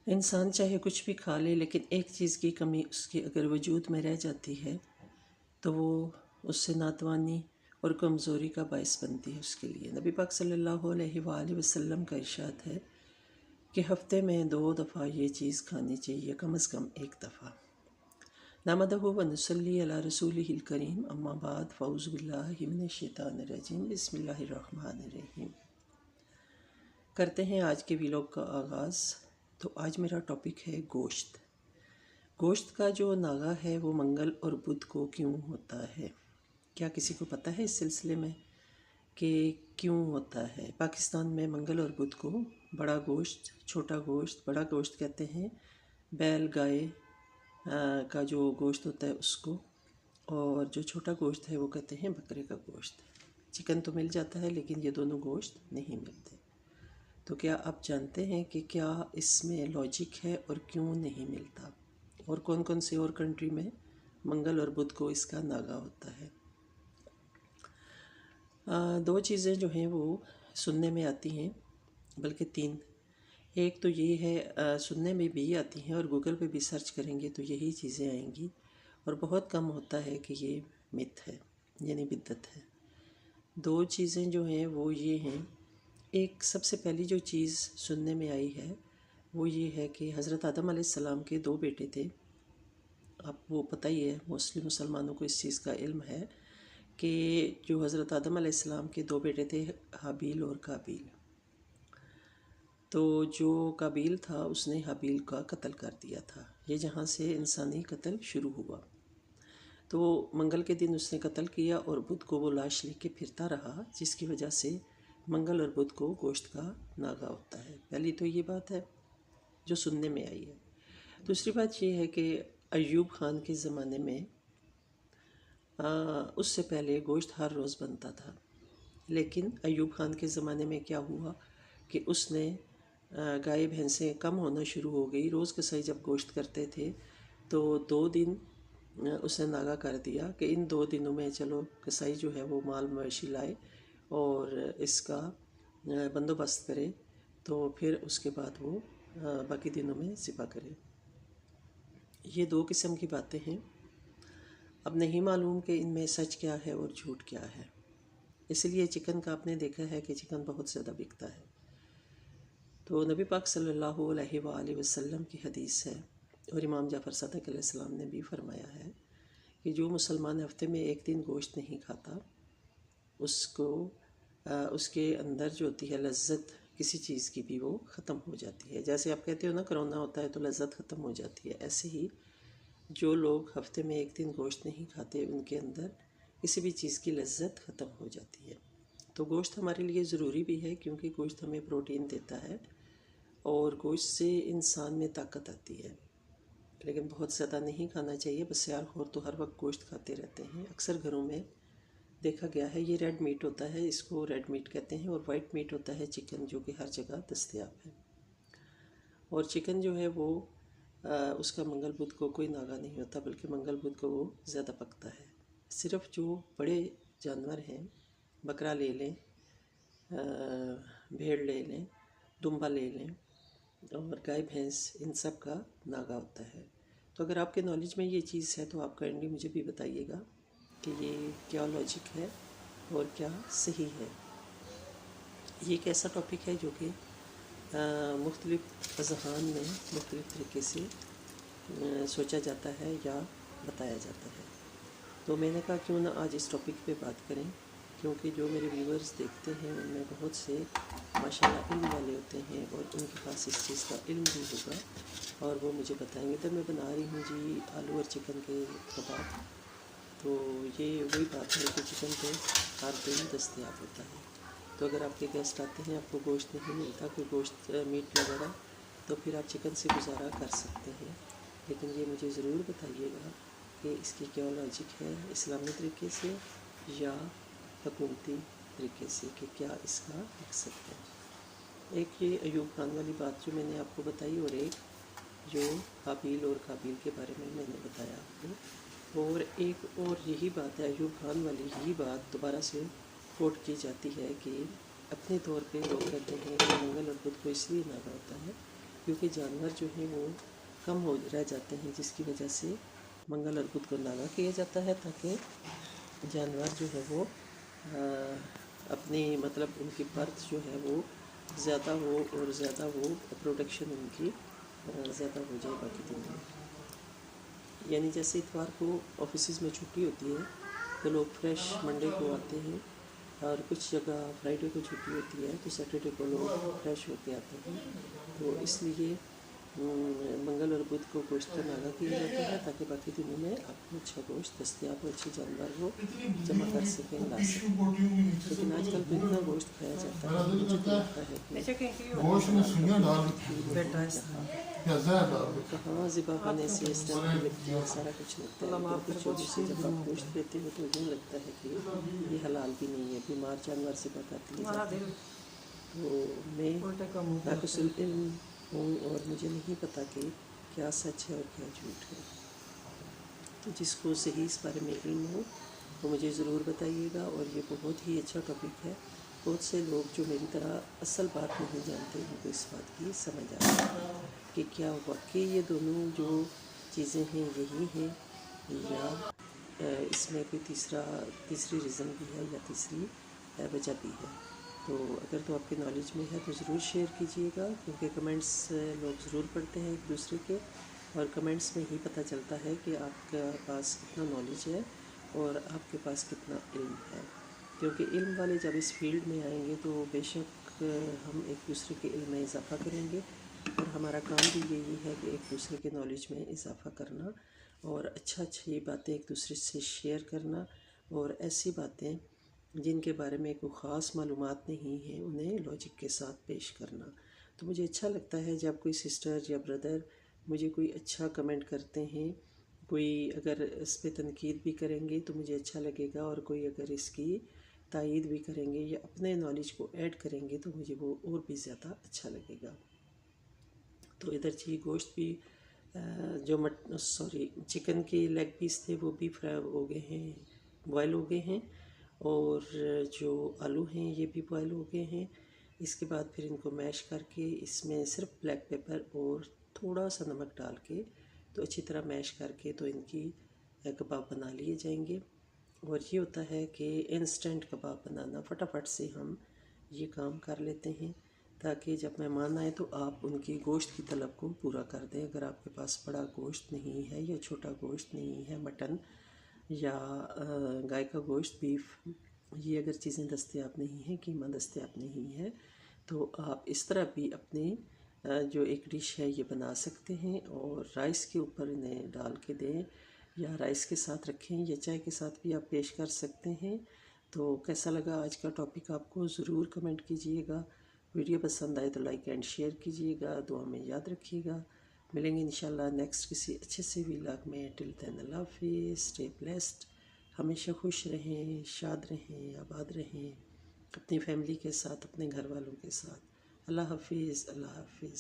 انسان چاہے کچھ بھی کھا لے، لیکن ایک چیز کی کمی اس کی اگر وجود میں رہ جاتی ہے تو وہ اس سے ناتوانی اور کمزوری کا باعث بنتی ہے اس کے لیے۔ نبی پاک صلی اللہ علیہ وآلہ وسلم کا ارشاد ہے کہ ہفتے میں 2 دفعہ یہ چیز کھانی چاہیے، کم از کم 1 دفعہ۔ نحمدہ ونصلی علی رسولہ الکریم، اما بعد، فاعوذ باللہ من الشیطان الرجیم، بسم اللہ الرحمن الرحیم۔ کرتے ہیں آج کے ویلاگ کا آغاز۔ تو آج میرا ٹاپک ہے گوشت۔ گوشت کا جو ناغہ ہے وہ منگل اور بدھ کو کیوں ہوتا ہے؟ کیا کسی کو پتہ ہے اس سلسلے میں کہ کیوں ہوتا ہے؟ پاکستان میں منگل اور بدھ کو بڑا گوشت، چھوٹا گوشت، بڑا گوشت کہتے ہیں بیل گائے کا جو گوشت ہوتا ہے اس کو، اور جو چھوٹا گوشت ہے وہ کہتے ہیں بکرے کا گوشت۔ چکن تو مل جاتا ہے لیکن یہ دونوں گوشت نہیں ملتے۔ تو کیا آپ جانتے ہیں کہ کیا اس میں لاجک ہے اور کیوں نہیں ملتا، اور کون کون سی اور کنٹری میں منگل اور بدھ کو اس کا ناغہ ہوتا ہے؟ 2 چیزیں جو ہیں وہ سننے میں آتی ہیں، بلکہ 3۔ ایک تو یہ ہے سننے میں بھی آتی ہیں اور گوگل پہ بھی سرچ کریں گے تو یہی چیزیں آئیں گی، اور بہت کم ہوتا ہے کہ یہ مت ہے یعنی بدعت ہے۔ 2 چیزیں جو ہیں وہ یہ ہیں، ایک سب سے پہلی جو چیز سننے میں آئی ہے وہ یہ ہے کہ حضرت آدم علیہ السلام کے 2 بیٹے تھے۔ آپ وہ پتہ ہی ہے، مسلمانوں کو اس چیز کا علم ہے کہ جو حضرت آدم علیہ السلام کے 2 بیٹے تھے، حابیل اور قابیل۔ تو جو قابیل تھا اس نے حابیل کا قتل کر دیا تھا۔ یہ جہاں سے انسانی قتل شروع ہوا۔ تو منگل کے دن اس نے قتل کیا اور بدھ کو وہ لاش لے کے پھرتا رہا، جس کی وجہ سے منگل اور بدھ کو گوشت کا ناغہ ہوتا ہے۔ پہلی تو یہ بات ہے جو سننے میں آئی ہے۔ دوسری بات یہ ہے کہ ایوب خان کے زمانے میں اس سے پہلے گوشت ہر روز بنتا تھا، لیکن ایوب خان کے زمانے میں کیا ہوا کہ اس نے گائے بھینسیں کم ہونا شروع ہو گئی۔ روز کسائی جب گوشت کرتے تھے تو 2 دن اس نے ناغہ کر دیا کہ ان 2 دنوں میں چلو کسائی جو ہے وہ مال مویشی لائے اور اس کا بندوبست کرے، تو پھر اس کے بعد وہ باقی دنوں میں ذبح کرے۔ یہ 2 قسم کی باتیں ہیں۔ اب نہیں معلوم کہ ان میں سچ کیا ہے اور جھوٹ کیا ہے۔ اس لیے چکن کا آپ نے دیکھا ہے کہ چکن بہت زیادہ بکتا ہے۔ تو نبی پاک صلی اللہ علیہ وآلہ وسلم کی حدیث ہے، اور امام جعفر صادق علیہ السلام نے بھی فرمایا ہے کہ جو مسلمان ہفتے میں 1 دن گوشت نہیں کھاتا، اس کو اس کے اندر جو ہوتی ہے لذت کسی چیز کی بھی وہ ختم ہو جاتی ہے۔ جیسے آپ کہتے ہو نا کرونا ہوتا ہے تو لذت ختم ہو جاتی ہے، ایسے ہی جو لوگ ہفتے میں 1 دن گوشت نہیں کھاتے ان کے اندر کسی بھی چیز کی لذت ختم ہو جاتی ہے۔ تو گوشت ہمارے لیے ضروری بھی ہے کیونکہ گوشت ہمیں پروٹین دیتا ہے اور گوشت سے انسان میں طاقت آتی ہے، لیکن بہت زیادہ نہیں کھانا چاہیے۔ بسیار خور تو ہر وقت گوشت کھاتے رہتے ہیں۔ اکثر گھروں میں دیکھا گیا ہے یہ ریڈ میٹ ہوتا ہے، اس کو ریڈ میٹ کہتے ہیں، اور وائٹ میٹ ہوتا ہے چکن، جو کہ ہر جگہ دستیاب ہے۔ اور چکن جو ہے وہ اس کا منگل بدھ کو کوئی ناغہ نہیں ہوتا، بلکہ منگل بدھ کو وہ زیادہ پکتا ہے۔ صرف جو بڑے جانور ہیں، بکرا لے لیں، بھیڑ لے لیں، دمبا لے لیں اور گائے بھینس، ان سب کا ناغہ ہوتا ہے۔ تو اگر آپ کے نالج میں یہ چیز ہے تو آپ کائنڈلی مجھے بھی بتائیے گا کہ یہ کیا لاجک ہے اور کیا صحیح ہے۔ یہ ایک ایسا ٹاپک ہے جو کہ مختلف اذہان میں مختلف طریقے سے سوچا جاتا ہے یا بتایا جاتا ہے۔ تو میں نے کہا کیوں نہ آج اس ٹاپک پہ بات کریں، کیونکہ جو میرے ویورز دیکھتے ہیں ان میں بہت سے ماشاءاللہ علم والے ہوتے ہیں اور ان کے پاس اس چیز کا علم بھی ہوگا اور وہ مجھے بتائیں گے۔ ادھر میں بنا رہی ہوں جی آلو اور چکن کے کباب۔ تو یہ وہی بات ہے کہ چکن تو ہر دن دستیاب ہوتا ہے، تو اگر آپ کے گیسٹ آتے ہیں، آپ کو گوشت نہیں ملتا، کوئی گوشت میٹ وغیرہ، تو پھر آپ چکن سے گزارا کر سکتے ہیں، لیکن یہ مجھے ضرور بتائیے گا کہ اس کی کیا لاجک ہے، اسلامی طریقے سے یا حکومتی طریقے سے، کہ کیا اس کا مقصد ہے۔ ایک یہ ایوب خان والی بات جو میں نے آپ کو بتائی، اور ایک جو حابیل اور قابیل کے بارے میں نے بتایا آپ کو، اور ایک اور یہی بات ہے، ایوب خان والی یہی بات دوبارہ سے کوٹ کی جاتی ہے کہ اپنے طور پہ لوگ کہتے ہیں کہ منگل اور بدھ کو اس لیے ناغہ ہوتا ہے کیونکہ جانور جو ہیں وہ کم ہو رہ جاتے ہیں، جس کی وجہ سے منگل اور بدھ کو لاگا کیا جاتا ہے تاکہ جانور جو ہے وہ اپنی مطلب ان کی برتھ جو ہے وہ زیادہ ہو اور زیادہ وہ پروڈکشن ان کی زیادہ ہو جائے باقی دن میں. یعنی جیسے اتوار کو آفیسز میں چھٹی ہوتی ہے تو لوگ فریش منڈے کو آتے ہیں، اور کچھ جگہ فرائیڈے کو چھٹی ہوتی ہے تو سیٹرڈے کو لوگ فریش ہو کے آتے ہیں. تو اس لیے منگل اور بدھ کو گوشت کا ناغہ کیا جاتا ہے تاکہ باقی دنوں میں آپ کو اچھا گوشت دستیاب ہو، اچھے جانور وہ جمع کر سکیں، لا سکیں. لیکن آج کل تو اتنا گوشت کھایا جاتا ہے کہ مجھے تو لگتا ہے کہ کہاں ذبح خانے سے اس طرح کی لگتی ہے، سارا کچھ لگتا ہے. لیکن کچھ جگہوں سے جب آپ گوشت لیتے ہو تو یوں لگتا ہے کہ یہ حلال بھی نہیں ہے، بیمار جانور ذبح کر دیے جاتے ہیں. تو میں ناقص العلم ہوں اور مجھے نہیں پتہ کہ کیا سچ ہے اور کیا جھوٹ ہے. تو جس کو صحیح اس بارے میں علم ہو وہ مجھے ضرور بتائیے گا. اور یہ بہت ہی اچھا ٹاپک ہے. بہت سے لوگ جو میری طرح اصل بات نہیں جانتے ان کو اس بات کی سمجھ آ ہے کہ کیا واقعی یہ دونوں جو چیزیں ہیں یہی ہیں یا اس میں کوئی تیسری ریزن بھی ہے یا تیسری وجہ بھی ہے. تو اگر تو آپ کی نالج میں ہے تو ضرور شیئر کیجئے گا، کیونکہ کمنٹس لوگ ضرور پڑھتے ہیں ایک دوسرے کے، اور کمنٹس میں ہی پتہ چلتا ہے کہ آپ کے پاس کتنا نالج ہے اور آپ کے پاس کتنا علم ہے. کیونکہ علم والے جب اس فیلڈ میں آئیں گے تو بے شک ہم ایک دوسرے کے علم میں اضافہ کریں گے، اور ہمارا کام بھی یہی ہے کہ ایک دوسرے کے نالج میں اضافہ کرنا اور اچھی باتیں ایک دوسرے سے شیئر کرنا، اور ایسی باتیں جن کے بارے میں کوئی خاص معلومات نہیں ہیں انہیں لاجک کے ساتھ پیش کرنا. تو مجھے اچھا لگتا ہے جب کوئی سسٹر یا بردر مجھے کوئی اچھا کمنٹ کرتے ہیں، کوئی اگر اس پہ تنقید بھی کریں گے تو مجھے اچھا لگے گا، اور کوئی اگر اس کی تائید بھی کریں گے یا اپنے نالج کو ایڈ کریں گے تو مجھے وہ اور بھی زیادہ اچھا لگے گا. تو ادھر جی گوشت بھی جو چکن کے لیگ پیس تھے وہ بھی فرائی ہو گئے ہیں، بوائل ہو گئے ہیں، اور جو آلو ہیں یہ بھی بوائل ہو گئے ہیں. اس کے بعد پھر ان کو میش کر کے اس میں صرف بلیک پیپر اور تھوڑا سا نمک ڈال کے تو اچھی طرح میش کر کے تو ان کی کباب بنا لیے جائیں گے. اور یہ ہوتا ہے کہ انسٹنٹ کباب بنانا، فٹافٹ سے ہم یہ کام کر لیتے ہیں تاکہ جب مہمان آئے تو آپ ان کی گوشت کی طلب کو پورا کر دیں. اگر آپ کے پاس بڑا گوشت نہیں ہے یا چھوٹا گوشت نہیں ہے، مٹن یا گائے کا گوشت، بیف، یہ اگر چیزیں دستیاب نہیں ہیں، قیمہ دستیاب نہیں ہے، تو آپ اس طرح بھی اپنے جو ایک ڈش ہے یہ بنا سکتے ہیں اور رائس کے اوپر انہیں ڈال کے دیں، یا رائس کے ساتھ رکھیں یا چائے کے ساتھ بھی آپ پیش کر سکتے ہیں. تو کیسا لگا آج کا ٹاپک آپ کو ضرور کمنٹ کیجئے گا. ویڈیو پسند آئے تو لائک اینڈ شیئر کیجئے گا. دعا میں یاد رکھیے گا. ملیں گے انشاءاللہ نیکسٹ کسی اچھے سے ویلاگ میں. ٹل دین اللہ حافظ. Stay blessed. ہمیشہ خوش رہیں، شاد رہیں، آباد رہیں، اپنی فیملی کے ساتھ، اپنے گھر والوں کے ساتھ. اللہ حافظ. اللہ حافظ.